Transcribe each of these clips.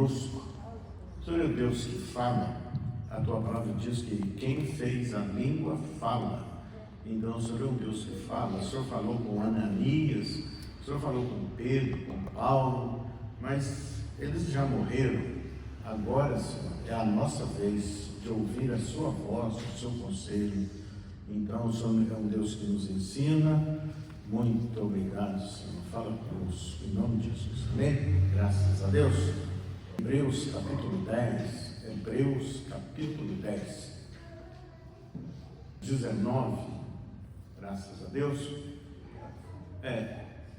O Senhor é o Deus que fala. A tua palavra diz que quem fez a língua fala. Então o Senhor é um Deus que fala. O Senhor falou com Ananias, o Senhor falou com Pedro, com Paulo, mas eles já morreram. Agora, Senhor, é a nossa vez de ouvir a sua voz, o seu conselho. Então o Senhor é um Deus que nos ensina. Muito obrigado, Senhor. Fala conosco, em nome de Jesus. Amém? Graças a Deus. Hebreus capítulo 10. Hebreus capítulo 10. 19. Graças a Deus.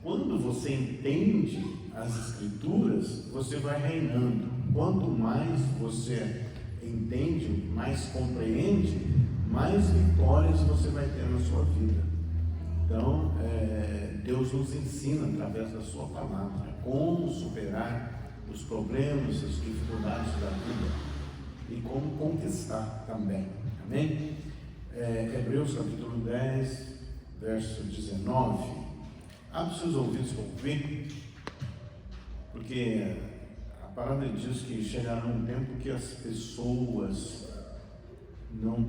Quando você entende as Escrituras, você vai reinando. Quanto mais você entende, mais compreende, mais vitórias você vai ter na sua vida. Então, Deus nos ensina através da sua palavra como superar os problemas, as dificuldades da vida e como conquistar também. Amém? Hebreus capítulo 10, verso 19. Abre seus ouvidos para ouvir, porque a palavra diz que chegará um tempo que as pessoas não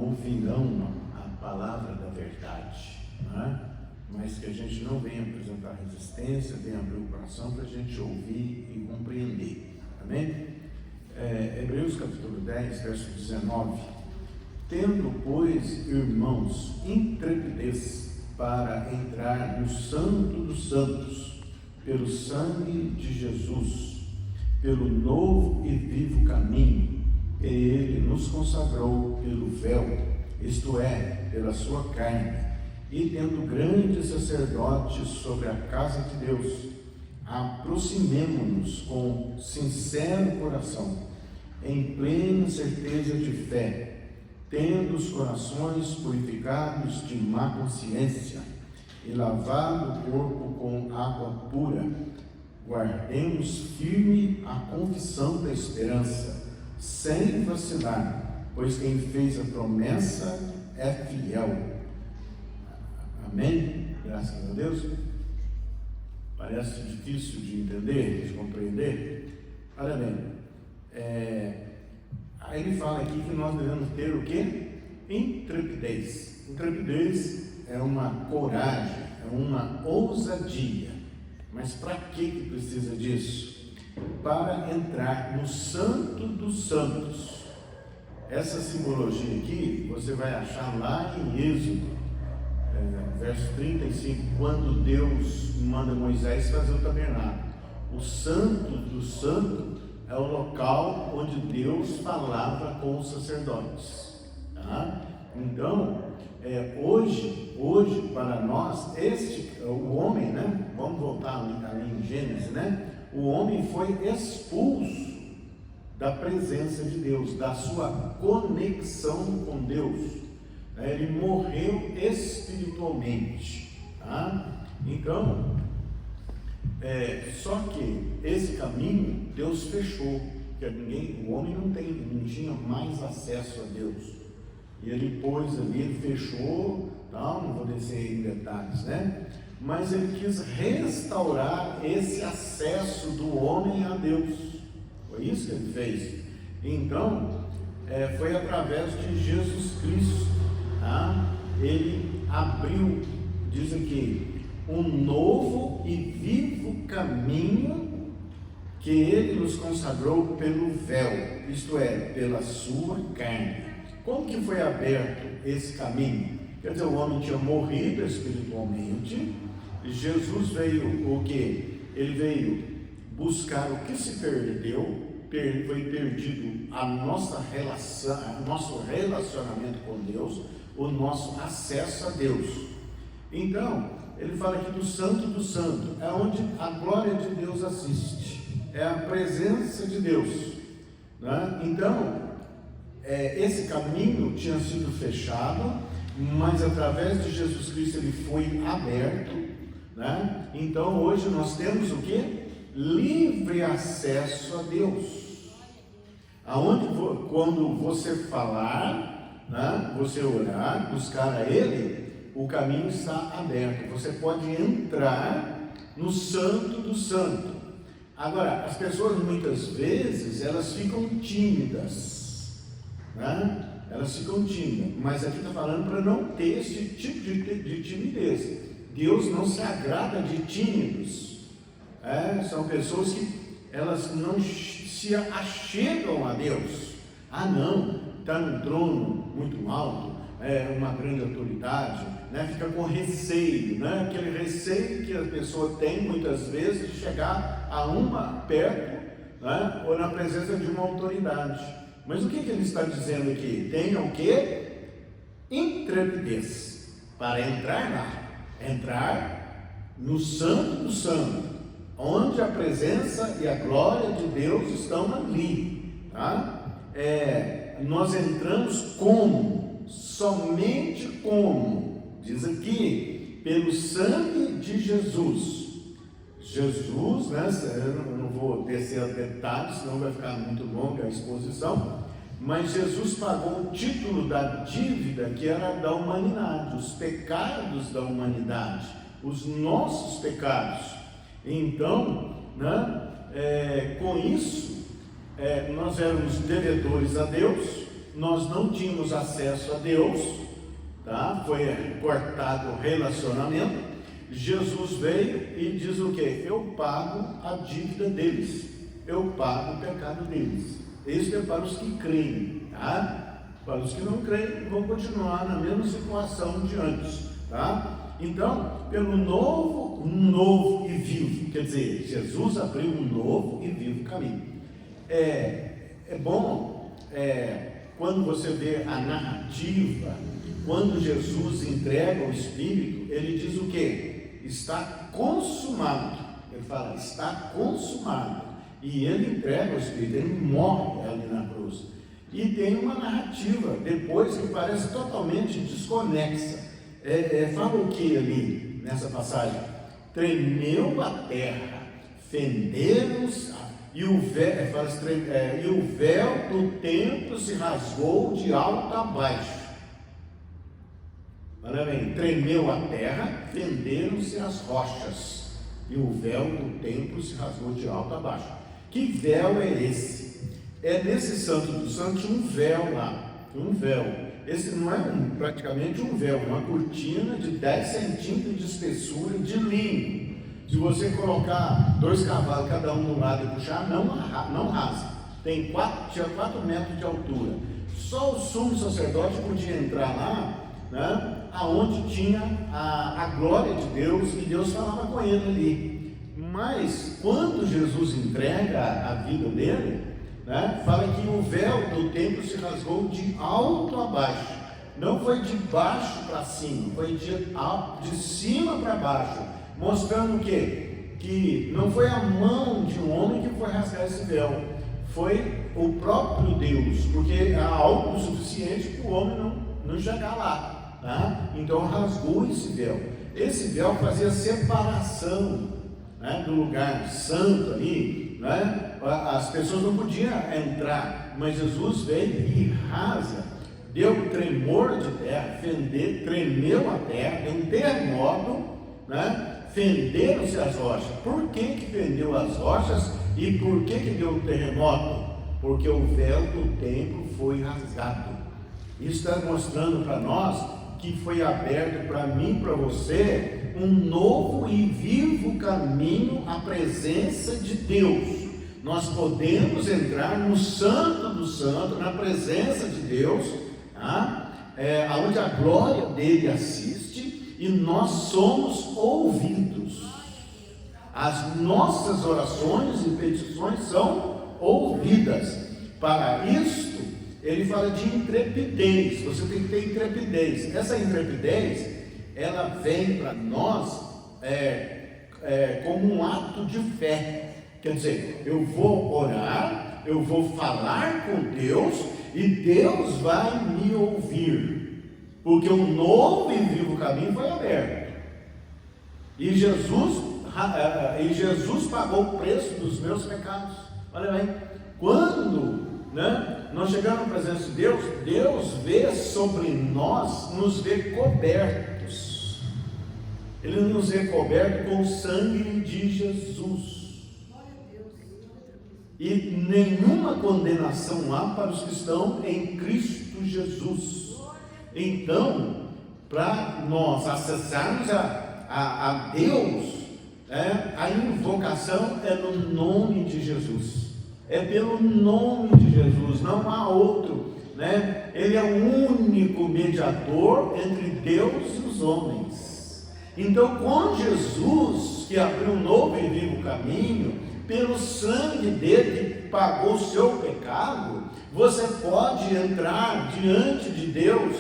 ouvirão a palavra da verdade, não é? Mas que a gente não venha apresentar resistência, venha abrir o coração para a gente ouvir e compreender. Amém? Hebreus capítulo 10, verso 19. Tendo, pois, irmãos, intrepidez para entrar no Santo dos Santos, pelo sangue de Jesus, pelo novo e vivo caminho que Ele nos consagrou pelo véu, isto é, pela sua carne, e tendo grande sacerdote sobre a casa de Deus, aproximemo-nos com sincero coração, em plena certeza de fé, tendo os corações purificados de má consciência e lavado o corpo com água pura, guardemos firme a confissão da esperança, sem vacilar, pois quem fez a promessa é fiel. Amém? Graças a Deus. Parece difícil de entender, de compreender. Olha bem, aí ele fala aqui que nós devemos ter o quê? Intrepidez. Intrepidez é uma coragem, é uma ousadia. Mas para que precisa disso? Para entrar no Santo dos Santos. Essa simbologia aqui você vai achar lá em Êxodo, verso 35, quando Deus manda Moisés fazer o tabernáculo. O Santo do Santo é o local onde Deus falava com os sacerdotes, tá? Então, hoje para nós, o homem, né? Vamos voltar ali em Gênesis, né? O homem foi expulso da presença de Deus, da sua conexão com Deus. Ele morreu espiritualmente, tá? Então, só que esse caminho Deus fechou, porque o homem não tinha mais acesso a Deus. E ele pôs ali, ele fechou, não vou descer em detalhes, né? Mas ele quis restaurar esse acesso do homem a Deus. Foi isso que ele fez. Então, foi através de Jesus Cristo. Ele abriu, diz aqui, um novo e vivo caminho que Ele nos consagrou pelo véu, isto é, pela sua carne. Como que foi aberto esse caminho? Quer dizer, o homem tinha morrido espiritualmente, e Jesus veio o quê? Ele veio buscar o que se perdeu. Foi perdido a nossa relação, nosso relacionamento com Deus, o nosso acesso a Deus. Então, ele fala aqui do Santo do Santo, é onde a glória de Deus assiste, é a presença de Deus, né? Então, esse caminho tinha sido fechado, mas através de Jesus Cristo ele foi aberto, né? Então, hoje nós temos o quê? Livre acesso a Deus. Quando você falar, né, você orar, buscar a Ele, o caminho está aberto. Você pode entrar no Santo do Santo. Agora, as pessoas muitas vezes, elas ficam tímidas, né? Elas ficam tímidas, mas aqui está falando para não ter esse tipo de timidez. Deus não se agrada de tímidos, são pessoas que elas não se achegam a Deus. Ah não, está num trono muito alto, uma grande autoridade, né? Fica com receio, né? Aquele receio que a pessoa tem muitas vezes de chegar a perto, né? Ou na presença de uma autoridade. Mas o que ele está dizendo aqui? Tenha o quê? Intrepidez para entrar lá, entrar no Santo do Santo, onde a presença e a glória de Deus estão ali, tá? Nós entramos como? Somente como? Diz aqui, pelo sangue de Jesus. Jesus, né? Eu não vou descer a detalhes, senão vai ficar muito longa a exposição, mas Jesus pagou o título da dívida que era da humanidade, os pecados da humanidade, os nossos pecados. Então, né? Com isso, nós éramos devedores a Deus, nós não tínhamos acesso a Deus, tá? Foi cortado o relacionamento. Jesus veio e diz o que? Eu pago a dívida deles, eu pago o pecado deles. Isso é para os que creem, tá? Para os que não creem, vão continuar na mesma situação de antes, tá? Então, pelo novo e vivo, quer dizer, Jesus abriu um novo e vivo caminho. É bom, quando você vê a narrativa, quando Jesus entrega o Espírito, ele diz o quê? Está consumado. Ele fala, está consumado. E ele entrega o Espírito, ele morre ali na cruz. E tem uma narrativa depois que parece totalmente desconexa. Fala o que ali nessa passagem? Tremeu a terra, fenderam-se, e o véu do templo se rasgou de alto a baixo. Olha bem, tremeu a terra, fenderam-se as rochas, e o véu do templo se rasgou de alto a baixo. Que véu é esse? Nesse Santo dos Santos um véu lá, um véu. Esse não é praticamente um véu, uma cortina de 10 centímetros de espessura de linho. Se você colocar 2 cavalos, cada um no lado e puxar, não rasga. Tinha 4 metros de altura. Só o sumo sacerdote podia entrar lá, né? Aonde tinha a glória de Deus, e Deus falava com ele ali. Mas quando Jesus entrega a vida dele, né, fala que o véu do templo se rasgou de alto a baixo. Não foi de baixo para cima, foi de cima para baixo, mostrando o quê? Que não foi a mão de um homem que foi rasgar esse véu, foi o próprio Deus, porque há algo suficiente para o homem não chegar lá. Tá? Então rasgou esse véu. Esse véu fazia separação, né, do lugar santo ali, né? As pessoas não podiam entrar, mas Jesus veio e rasga, deu tremor de terra, tremeu a terra, deu um terremoto, né? Fenderam-se as rochas. Por que fendeu as rochas e por que deu um terremoto? Porque o véu do templo foi rasgado. Isso está mostrando para nós que foi aberto para mim e para você um novo e vivo caminho à presença de Deus. Nós podemos entrar no Santo do Santo, na presença de Deus, tá? Onde a glória dele assiste, e nós somos ouvidos. As nossas orações e petições são ouvidas. Para isto, ele fala de intrepidez. Você tem que ter intrepidez. Essa intrepidez, ela vem para nós como um ato de fé. Quer dizer, eu vou orar, eu vou falar com Deus e Deus vai me ouvir, porque um novo e vivo caminho foi aberto. E Jesus pagou o preço dos meus pecados. Olha bem, quando nós chegamos na presença de Deus, Deus vê sobre nós, nos vê cobertos. Ele nos vê cobertos com o sangue de Jesus. e nenhuma condenação há para os que estão em Cristo Jesus. Então, para nós acessarmos a Deus, a invocação é no nome de Jesus, é pelo nome de Jesus, não há outro, né? Ele é o único mediador entre Deus e os homens. Então, com Jesus, que abriu um novo e vivo caminho, pelo sangue dele que pagou o seu pecado, você pode entrar diante de Deus,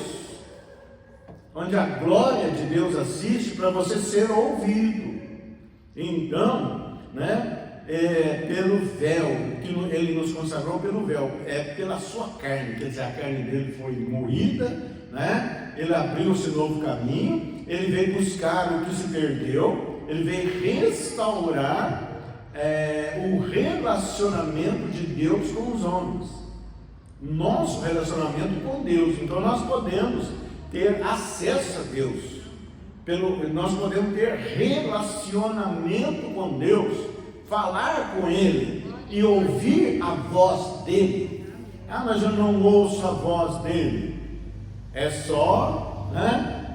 onde a glória de Deus assiste, para você ser ouvido. Então, pelo véu, que ele nos consagrou pelo véu, pela sua carne, quer dizer, a carne dele foi moída, né? Ele abriu esse novo caminho, ele veio buscar o que se perdeu, ele veio restaurar o relacionamento de Deus com os homens, nosso relacionamento com Deus. Então nós podemos ter acesso a Deus, nós podemos ter relacionamento com Deus, falar com Ele e ouvir a voz dele. Mas eu não ouço a voz dele. É só,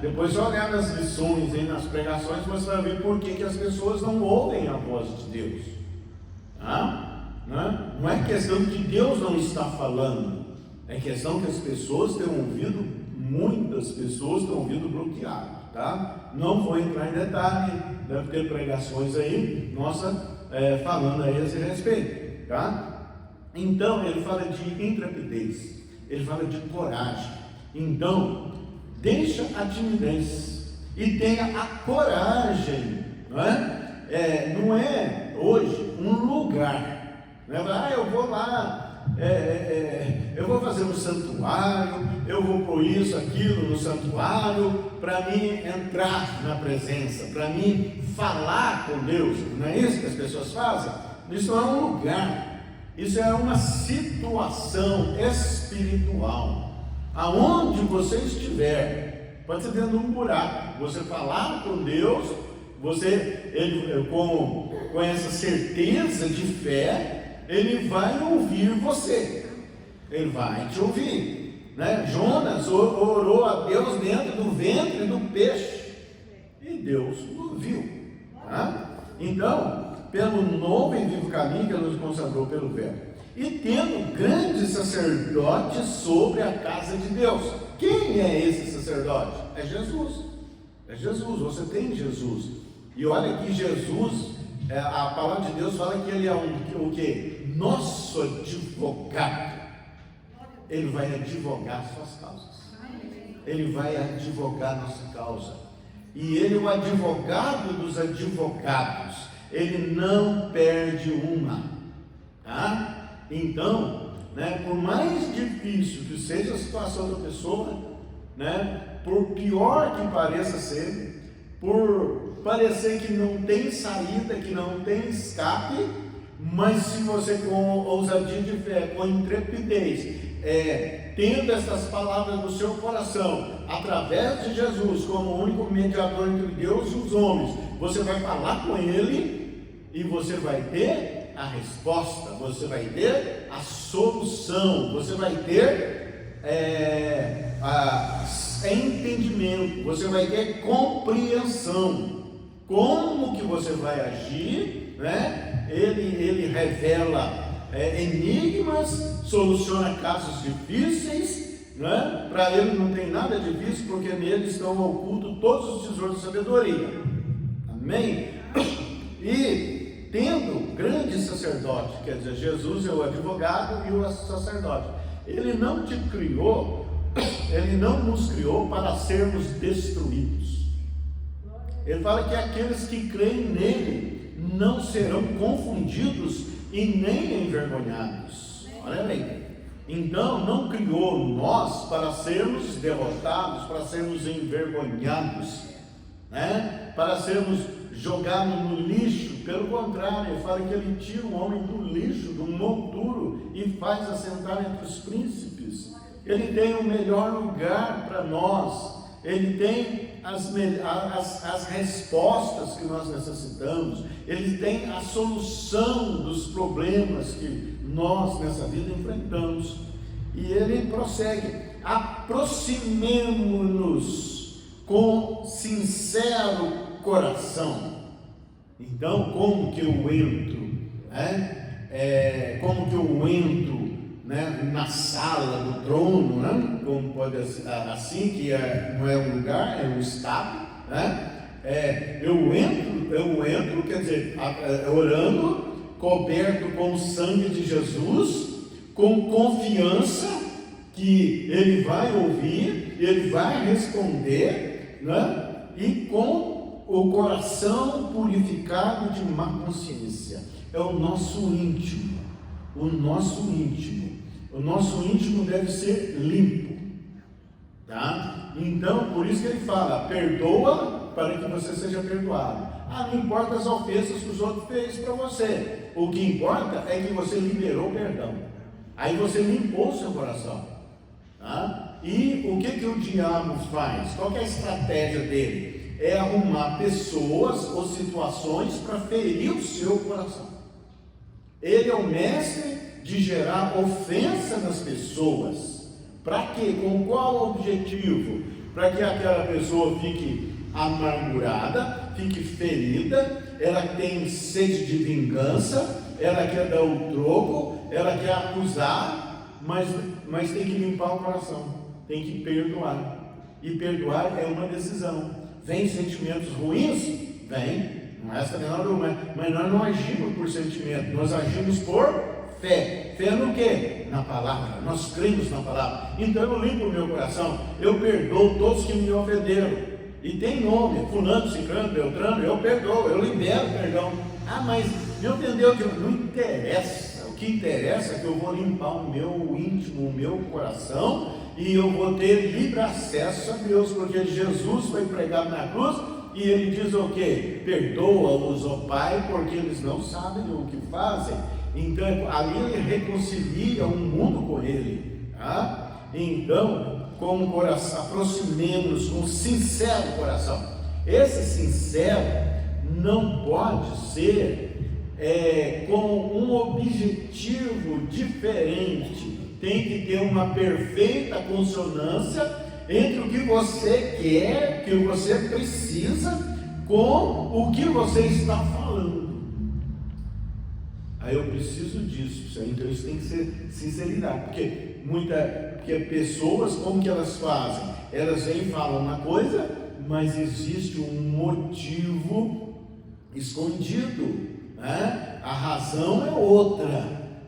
depois olhar nas lições e nas pregações, você vai ver por que as pessoas não ouvem a voz de Deus. Não é questão que Deus não está falando, é questão que as pessoas têm ouvido, muitas pessoas têm ouvido bloqueado, tá? Não vou entrar em detalhe, deve ter pregações aí, falando a esse respeito, tá? Então, ele fala de intrepidez, ele fala de coragem. Então, deixa a timidez e tenha a coragem, não é hoje um lugar, eu vou lá, eu vou fazer um santuário, eu vou pôr isso, aquilo no santuário, para mim entrar na presença, para mim falar com Deus. Não é isso que as pessoas fazem? Isso não é um lugar, isso é uma situação espiritual. Aonde você estiver, pode ser dentro de um buraco, você falar com Deus, com essa certeza de fé, Ele vai ouvir você, Ele vai te ouvir, Jonas orou a Deus dentro do ventre do peixe, e Deus ouviu, Então, pelo novo e vivo caminho que Ele nos consagrou pelo véu, e tendo grande sacerdote sobre a casa de Deus. Quem é esse sacerdote? É Jesus. É Jesus, você tem Jesus. E olha que Jesus, a palavra de Deus fala que Ele é o quê? Nosso advogado. Ele vai advogar suas causas. Ele vai advogar nossa causa. E Ele é o advogado dos advogados. Ele não perde uma, tá? Então, por mais difícil que seja a situação da pessoa, por pior que pareça ser, por parecer que não tem saída, que não tem escape, mas se você com ousadia de fé, com intrepidez, tendo essas palavras no seu coração, através de Jesus, como o único mediador entre Deus e os homens, você vai falar com Ele e você vai ter a resposta, você vai ter a solução, você vai ter entendimento, você vai ter compreensão, como que você vai agir, ele revela enigmas, soluciona casos difíceis, para Ele não tem nada difícil, porque nele estão ocultos todos os tesouros de sabedoria, amém? E tendo grande sacerdote, quer dizer, Jesus é o advogado e o sacerdote. Ele não te criou, Ele não nos criou para sermos destruídos. Ele fala que aqueles que creem nele não serão confundidos e nem envergonhados. Olha bem, então não criou nós para sermos derrotados, para sermos envergonhados, para sermos jogados no lixo. Pelo contrário, ele fala que Ele tira o homem do lixo, do monturo, e faz assentar entre os príncipes. Ele tem o melhor lugar para nós, Ele tem as respostas que nós necessitamos, Ele tem a solução dos problemas que nós nessa vida enfrentamos. E ele prossegue: aproximemo-nos com sincero coração. Então, como que eu entro? Como que eu entro, né, na sala do trono, né? Como pode assim, que não é um lugar, é um estado, né? Eu entro, quer dizer, orando, coberto com o sangue de Jesus, com confiança que Ele vai ouvir, Ele vai responder, né? E com o coração purificado de má consciência. É o nosso íntimo. O nosso íntimo deve ser limpo, tá? Então, por isso que ele fala: perdoa para que você seja perdoado. Não importa as ofensas que os outros fez para você. O que importa é que você liberou perdão. Aí você limpou o seu coração, tá? E o que o diabo faz? Qual que é a estratégia dele? É arrumar pessoas ou situações para ferir o seu coração. Ele é o mestre de gerar ofensa nas pessoas. Para quê? Com qual objetivo? Para que aquela pessoa fique amargurada, fique ferida, ela tem sede de vingança, ela quer dar o troco, ela quer acusar, mas tem que limpar o coração, tem que perdoar. E perdoar é uma decisão. Vem sentimentos ruins? Vem. Não é essa menor dúvida, mas nós não agimos por sentimento, nós agimos por fé. Fé no quê? Na palavra. Nós cremos na palavra. Então eu limpo o meu coração, eu perdoo todos que me ofenderam. E tem nome, fulano, ciclano, beltrano, eu perdoo, eu libero perdão. Mas não entendeu? Não interessa. O que interessa é que eu vou limpar o meu íntimo, o meu coração, e eu vou ter livre acesso a Deus, porque Jesus foi pregado na cruz. E ele diz o quê? Perdoa-os, ó Pai, porque eles não sabem o que fazem. Então, ali ele reconcilia o mundo com ele, tá? Então, com o coração, aproximemos com sincero coração. Esse sincero não pode ser com um objetivo diferente. Tem que ter uma perfeita consonância entre o que você quer, o que você precisa, com o que você está falando. Eu preciso disso, então isso tem que ser sinceridade, porque pessoas, como que elas fazem? Elas vêm e falam uma coisa, mas existe um motivo escondido, né? A razão é outra,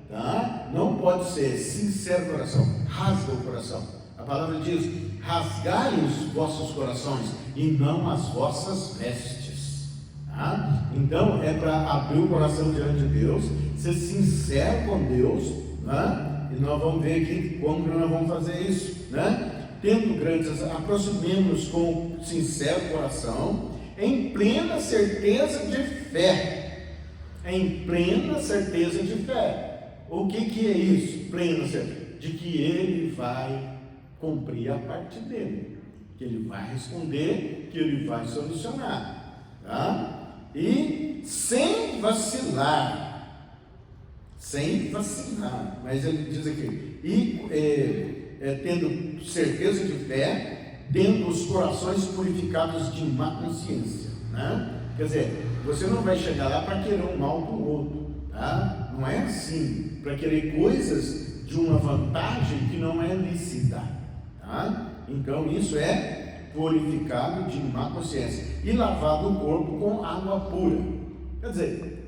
tá? Não pode ser sincero coração, rasga o coração. A palavra diz: rasgai os vossos corações e não as vossas vestes, tá? Então é para abrir o coração diante de Deus, ser sincero com Deus, né? E nós vamos ver aqui como nós vamos fazer isso, né? Tendo grandes, aproximemos com sincero coração, em plena certeza de fé. Em plena certeza de fé. O que é isso? Plena certeza de que Ele vai cumprir a parte dele, que Ele vai responder, que Ele vai solucionar, tá? E sem vacilar, mas ele diz aqui, tendo certeza de fé, tendo os corações purificados de má consciência, né? Quer dizer, você não vai chegar lá para querer um mal do outro, tá? Não é assim, para querer coisas de uma vantagem que não é lícita, tá? Então isso é purificado de má consciência e lavado o corpo com água pura. Quer dizer,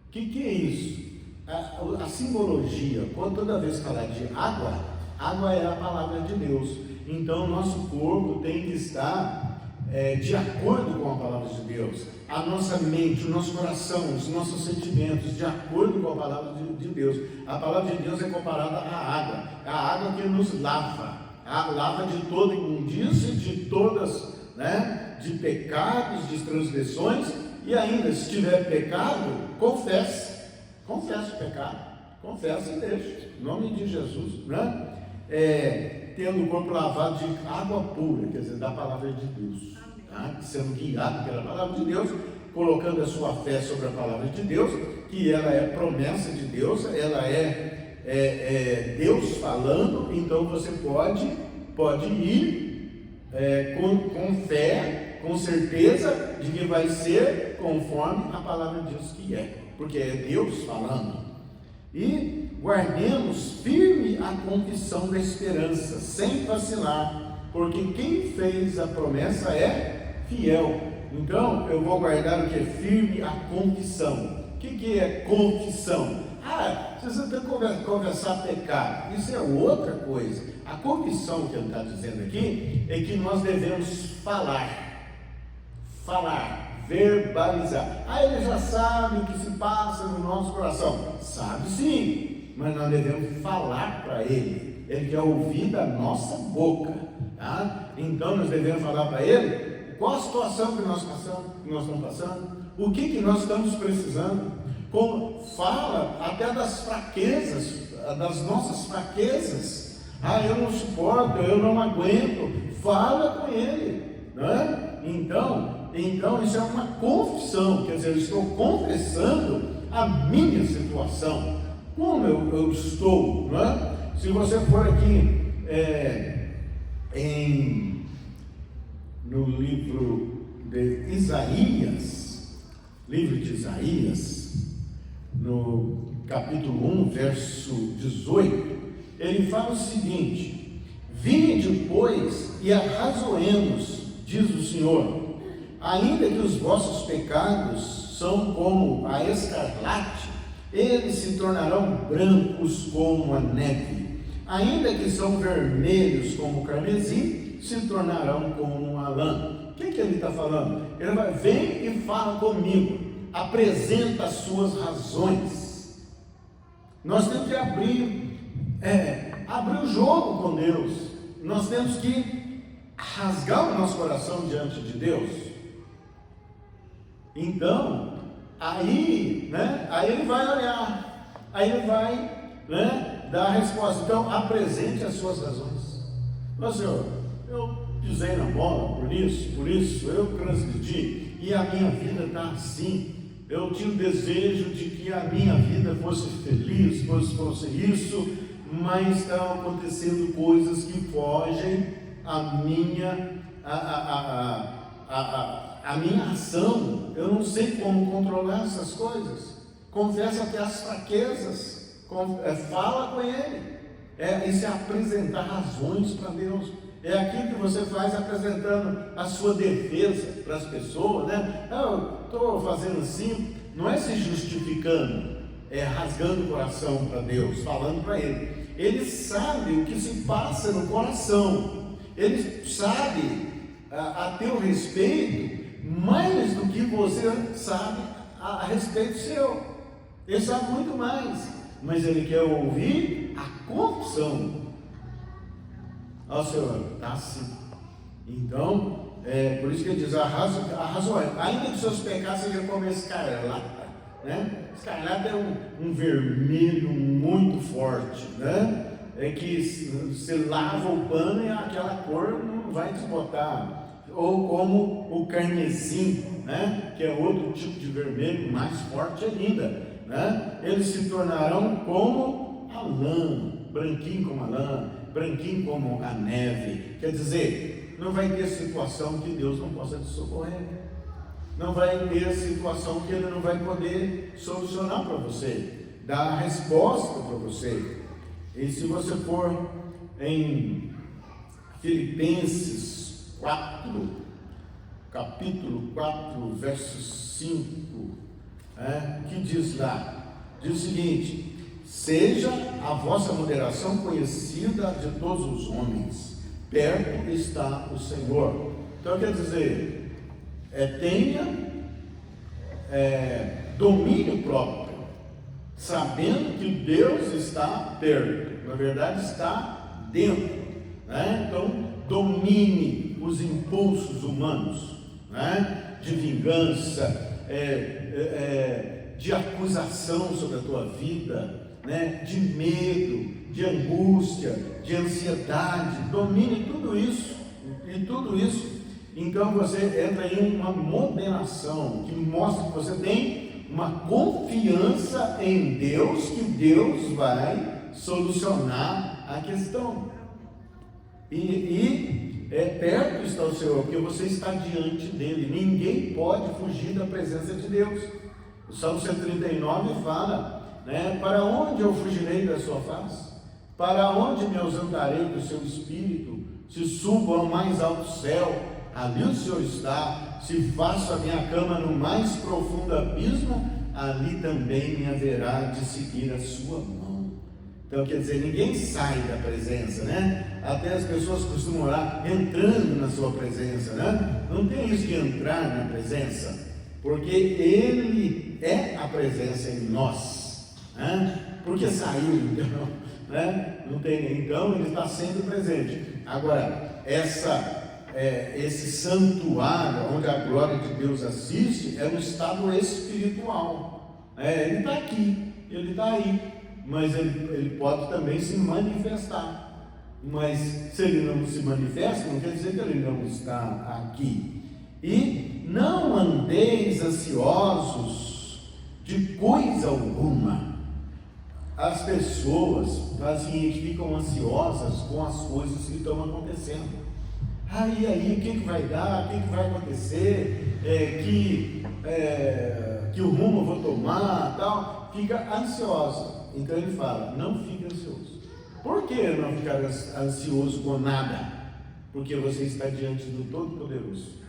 o que é isso? A simbologia, toda vez que falar de água é a palavra de Deus. Então nosso corpo tem que estar de acordo com a palavra de Deus, a nossa mente, o nosso coração, os nossos sentimentos, de acordo com a palavra de Deus. A palavra de Deus é comparada à água que nos lava, lava de toda imundície, de todas, né, de pecados, de transgressões, e ainda, se tiver pecado, confesse o pecado, confessa e deixa, em nome de Jesus, né? Tendo o corpo lavado de água pura, quer dizer, da palavra de Deus, tá? Sendo guiado pela palavra de Deus, colocando a sua fé sobre a palavra de Deus, que ela é promessa de Deus, ela é Deus falando, então você pode ir com fé, com certeza de que vai ser conforme a palavra de Deus que é, porque é Deus falando. E guardemos firme a confissão da esperança, sem vacilar, porque quem fez a promessa é fiel. Então, eu vou guardar o que é firme a confissão. O que é confissão? Se você tem que confessar pecado, isso é outra coisa. A confissão que ele está dizendo aqui é que nós devemos falar, verbalizar. Ele já sabe o que se passa no nosso coração. Sabe sim, mas nós devemos falar para ele. Ele quer ouvir da nossa boca, tá? Então nós devemos falar para ele qual a situação que nós estamos passando, o que nós estamos precisando. Fala até das fraquezas, das nossas fraquezas. Eu não suporto, eu não aguento. Fala com ele, né? Então isso é uma confissão, quer dizer, eu estou confessando a minha situação, como eu estou, né? Se você for aqui no livro de Isaías, no capítulo 1, verso 18, ele fala o seguinte: vinde, pois, e arrazoemos, diz o Senhor, ainda que os vossos pecados são como a escarlate, eles se tornarão brancos como a neve, ainda que são vermelhos como o carmesim, se tornarão como a lã. O que ele está falando? Ele vai, vem e fala comigo, apresenta as suas razões. Nós temos que abrir o jogo com Deus. Nós temos que rasgar o nosso coração diante de Deus. Então, aí ele vai olhar, aí ele vai dar a resposta. Então, apresente as suas razões. Mas, Senhor, eu pisei na bola por isso eu transgredi, e a minha vida está assim. Eu tinha o desejo de que a minha vida fosse feliz, fosse isso, mas estão acontecendo coisas que fogem à minha ação. Eu não sei como controlar essas coisas. Confessa até as fraquezas, fala com ele. Isso é apresentar razões para Deus. É aquilo que você faz apresentando a sua defesa para as pessoas, né? Eu estou fazendo assim, não é se justificando, é rasgando o coração para Deus, falando para Ele. Ele sabe o que se passa no coração, Ele sabe a teu respeito mais do que você sabe a respeito seu. Ele sabe muito mais, mas Ele quer ouvir a confissão. Senhor, está assim. Então, por isso que ele diz, ainda que seus pecados sejam como escarlata, né? Escarlata é um vermelho muito forte, né? É que você lava o pano e aquela cor não vai desbotar. Ou como o carmesim, né? Que é outro tipo de vermelho mais forte ainda, né? Eles se tornarão como a lã, branquinho como a lã, branquinho como a neve. Quer dizer, não vai ter situação que Deus não possa te socorrer, não vai ter situação que Ele não vai poder solucionar para você, dar a resposta para você. E se você for em Filipenses 4, capítulo 4, verso 5, que diz lá? Diz o seguinte: seja a vossa moderação conhecida de todos os homens, perto está o Senhor. Então quer dizer, tenha domínio próprio, sabendo que Deus está perto, na verdade está dentro, né? Então domine os impulsos humanos, né? De vingança, de acusação sobre a tua vida, né? De medo, de angústia, de ansiedade. Domine tudo isso, e tudo isso, então você entra em uma moderação que mostra que você tem uma confiança em Deus, que Deus vai solucionar a questão. Perto está o Senhor, porque você está diante dele. Ninguém pode fugir da presença de Deus. O Salmo 139 fala, né, para onde eu fugirei da sua face? Para onde me ausentarei do seu espírito? Se subo ao mais alto céu, ali o Senhor está. Se faço a minha cama no mais profundo abismo, ali também me haverá de seguir a sua mão. Então, quer dizer, ninguém sai da presença, né? Até as pessoas costumam orar entrando na sua presença, né? Não tem isso de entrar na presença, porque Ele é a presença em nós, né? Porque saiu, então, né? Não tem, então Ele está sempre presente. Agora, esse santuário onde a glória de Deus assiste é um estado espiritual. Ele está aqui, Ele está aí, mas ele pode também se manifestar. Mas se ele não se manifesta, não quer dizer que ele não está aqui. E não andeis ansiosos de coisa alguma. As pessoas, assim, ficam ansiosas com as coisas que estão acontecendo. E aí, o que vai dar? O que vai acontecer? Que o rumo eu vou tomar, tal. Fica ansiosa. Então ele fala, não fique ansioso. Por que não ficar ansioso com nada? Porque você está diante do Todo-Poderoso.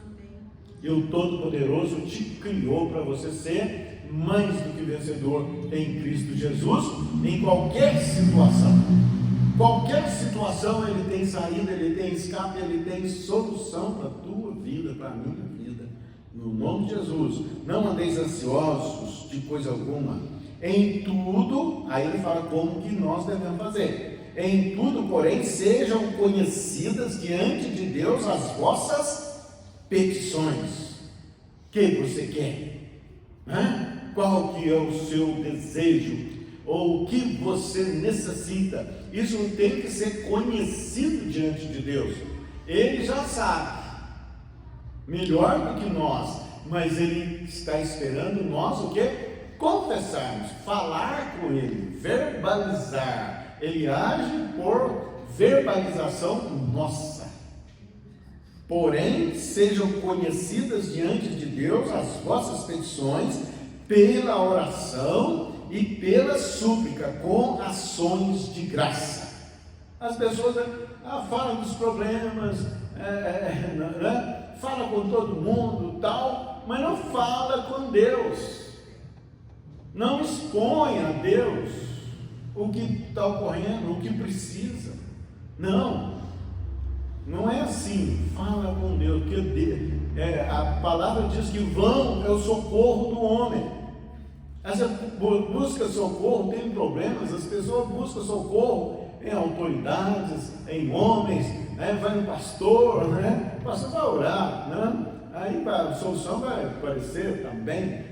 E o Todo-Poderoso te criou para você ser mais do que vencedor em Cristo Jesus, em qualquer situação. Qualquer situação ele tem saída, ele tem escape, ele tem solução para a tua vida, para a minha vida. No nome de Jesus, não andeis ansiosos de coisa alguma. Em tudo, aí ele fala como que nós devemos fazer. Em tudo, porém, sejam conhecidas diante de Deus as vossas petições. O que você quer? Qual que é o seu desejo? Ou o que você necessita? Isso tem que ser conhecido diante de Deus. Ele já sabe, melhor do que nós, mas Ele está esperando nós o quê? Confessarmos, falar com Ele, verbalizar. Ele age por verbalização nossa. Porém, sejam conhecidas diante de Deus as vossas petições pela oração e pela súplica, com ações de graça. As pessoas falam dos problemas, fala com todo mundo, tal, mas não fala com Deus. Não expõe a Deus o que está ocorrendo, o que precisa. Não é assim. Fala com Deus, porque a palavra diz que vão é o socorro do homem. Essa busca socorro tem problemas. As pessoas buscam socorro em autoridades, em homens, vai no pastor, o pastor vai orar, aí a solução vai aparecer também,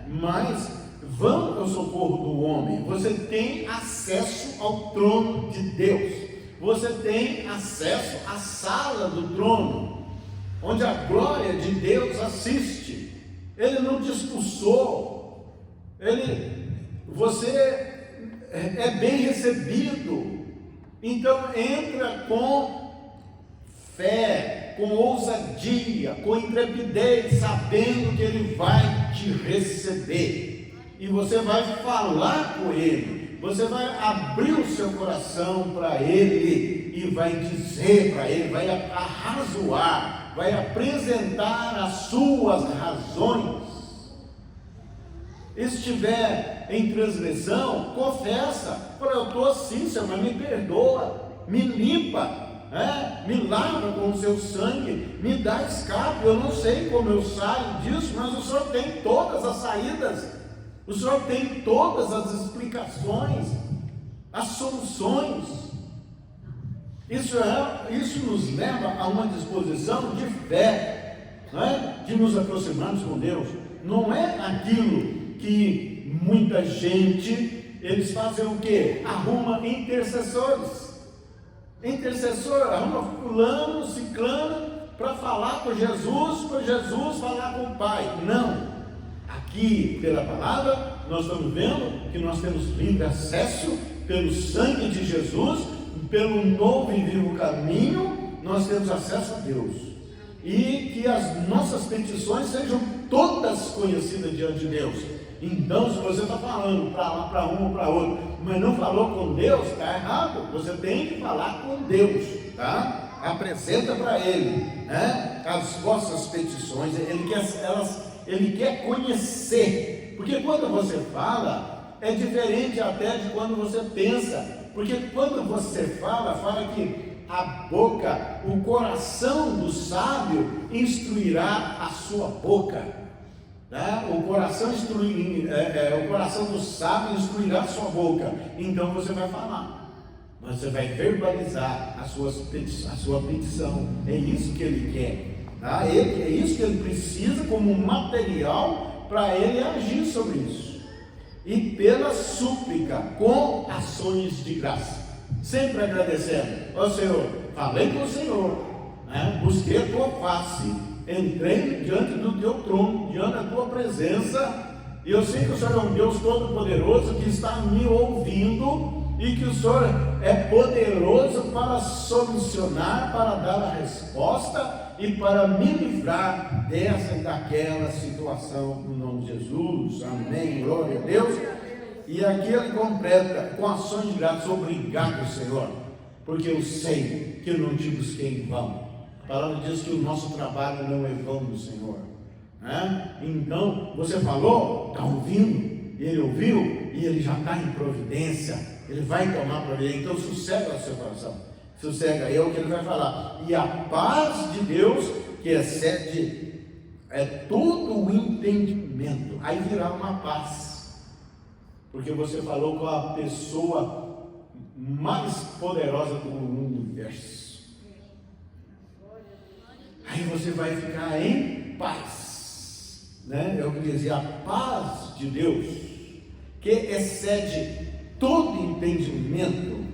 mas vão ao socorro do homem. Você tem acesso ao trono de Deus, você tem acesso à sala do trono, onde a glória de Deus assiste. Ele não te expulsou, você é bem recebido. Então entra com fé, com ousadia, com intrepidez, sabendo que Ele vai te receber. E você vai falar com Ele, você vai abrir o seu coração para Ele e vai dizer para Ele, vai arrazoar, vai apresentar as suas razões. Estiver em transgressão, confessa, fala, eu estou assim, Senhor, mas me perdoa, me limpa, me lava com o seu sangue, me dá escape. Eu não sei como eu saio disso, mas o Senhor tem todas as saídas. O Senhor tem todas as explicações, as soluções. Isso nos leva a uma disposição de fé, de nos aproximarmos com Deus. Não é aquilo que muita gente, eles fazem o quê? Arruma intercessores. Arruma fulano, ciclano, para falar com Jesus, para Jesus falar com o Pai. Não. Aqui, pela palavra, nós estamos vendo que nós temos livre acesso pelo sangue de Jesus, pelo novo e vivo caminho, nós temos acesso a Deus. E que as nossas petições sejam todas conhecidas diante de Deus. Então, se você está falando para lá, para um ou para outro, mas não falou com Deus, está errado. Você tem que falar com Deus, tá? Apresenta para Ele, né, as vossas petições. Ele quer conhecer, porque quando você fala, é diferente até de quando você pensa, porque quando você fala que a boca, o coração do sábio instruirá a sua boca, né? O coração do sábio instruirá a sua boca. Então você vai falar, você vai verbalizar a sua petição. É isso que ele quer, tá? É isso que ele precisa como material para ele agir sobre isso. E pela súplica, com ações de graça, sempre agradecendo. Ó Senhor, falei com o Senhor, né? Busquei a tua face, entrei diante do teu trono, diante da tua presença, e eu sei que o Senhor é um Deus todo-poderoso que está me ouvindo, e que o Senhor é poderoso para solucionar, para dar a resposta e para me livrar dessa e daquela situação, no nome de Jesus. Amém, glória a Deus. E aqui ele completa com ações de graça. Obrigado, Senhor, porque eu sei que eu não te busquei em vão. A palavra diz que o nosso trabalho não é vão do Senhor, né? Então, você falou, está ouvindo, ele ouviu, e ele já está em providência, ele vai tomar providência. Então, sossega o seu coração, sossega, é o que ele vai falar. E a paz de Deus, que excede todo o entendimento, aí virá uma paz, porque você falou com a pessoa mais poderosa do universo. Aí você vai ficar em paz, né? Eu queria dizer, a paz de Deus, que excede todo entendimento,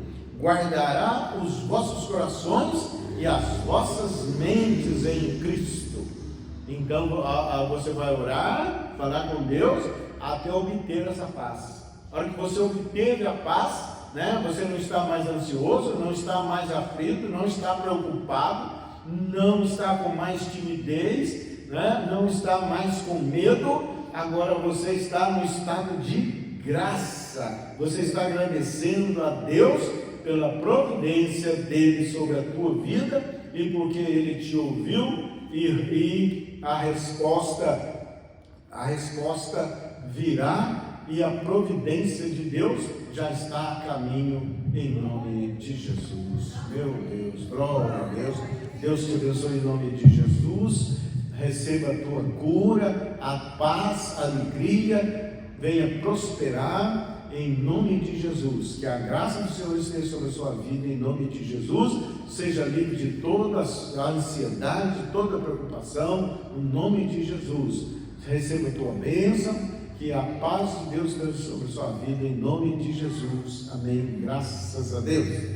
guardará os vossos corações e as vossas mentes em Cristo. Então você vai orar, falar com Deus, até obter essa paz. A hora que você obteve a paz, né, você não está mais ansioso, não está mais aflito, não está preocupado, não está com mais timidez, né, não está mais com medo. Agora você está no estado de graça. Você está agradecendo a Deus pela providência dele sobre a tua vida, e porque ele te ouviu, e a resposta virá, e a providência de Deus já está a caminho, em nome de Jesus. Meu Deus, glória a Deus. Deus te abençoe em nome de Jesus. Receba a tua cura, a paz, a alegria, venha prosperar em nome de Jesus. Que a graça do Senhor esteja sobre a sua vida em nome de Jesus. Seja livre de toda a ansiedade, de toda a preocupação, em nome de Jesus. Receba a tua bênção, que a paz de Deus esteja sobre a sua vida em nome de Jesus. Amém. Graças a Deus.